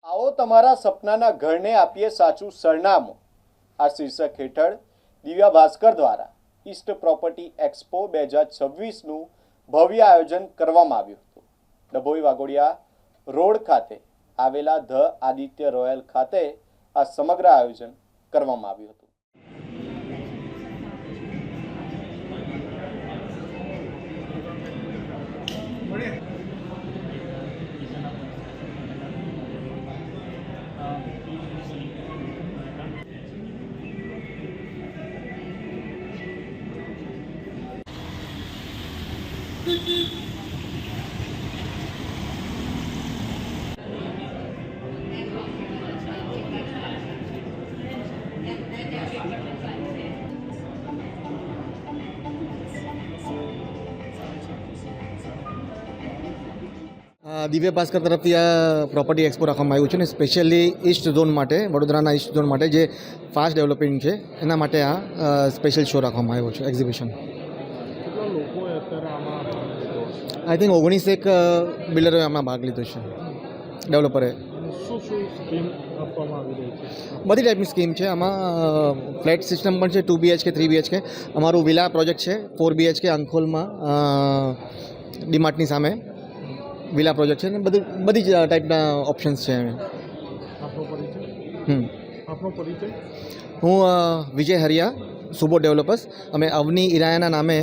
આવો તમારા સપનાના ઘરને આપીએ સાચું સરનામું. આ શીર્ષક હેઠળ દિવ્યા ભાસ્કર દ્વારા ઈસ્ટ પ્રોપર્ટી એક્સપો 2026નું ભવ્ય આયોજન કરવામાં આવ્યું હતું. ડભોઈ વાઘોડિયા રોડ ખાતે આવેલા ધ આદિત્ય રોયલ ખાતે આ સમગ્ર આયોજન કરવામાં આવ્યું હતું. દિવ્ય ભાસ્કર તરફથી આ પ્રોપર્ટી એક્સપો રાખવામાં આવ્યું છે ને સ્પેશિયલી ઈસ્ટ ઝોન માટે, વડોદરાના ઈસ્ટ ઝોન માટે જે ફાસ્ટ ડેવલપિંગ છે એના માટે આ સ્પેશિયલ શો રાખવામાં આવ્યો છે, એક્ઝિબિશન. આઈ થિંક 19 બિલ્ડરોએ આમાં ભાગ લીધો છે, ડેવલપરે. બધી ટાઈપની સ્કીમ છે આમાં. ફ્લેટ સિસ્ટમ પણ છે, 2 BHK 3 BHK. અમારું વિલા પ્રોજેક્ટ છે 4 BHK અંકોલમાં, ડીમાર્ટની સામે વિલા પ્રોજેક્ટ છે ને બધી જ ટાઈપના ઓપ્શન્સ છે. હું વિજય હરિયા, સુબો ડેવલપર્સ. અમે અવની ઇરાયાના નામે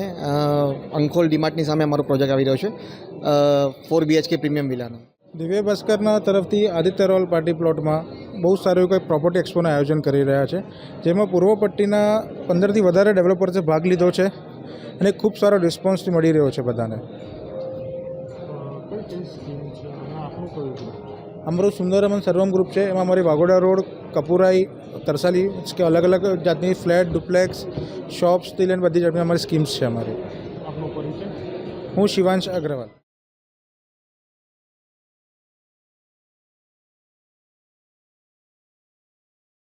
અંકોલ ડીમાર્ટની સામે અમારો પ્રોજેક્ટ આવી રહ્યો છે, 4 BHK પ્રીમિયમ વિલાનો. દિવ્ય ભાસ્કરના તરફથી આદિત્ય રોયલ પાર્ટી પ્લોટમાં બહુ સારું એવું કંઈ પ્રોપર્ટી એક્સપોનું આયોજન કરી રહ્યા છે, જેમાં પૂર્વ પટ્ટીના 15થી વધારે ડેવલપર્સે ભાગ લીધો છે અને ખૂબ સારો રિસ્પોન્સ મળી રહ્યો છે બધાને. અમારું સુંદરમન સર્વમ ગ્રુપ છે, એમાં અમારી વાઘોડા રોડ, કપુરાઈ, તરસાલી કે અલગ અલગ જાતની flat, duplex, shop, steel and બધી જાતની અમારી સ્કીમ્સ છે અમારી. હું શિવાંશ અગ્રવાલ.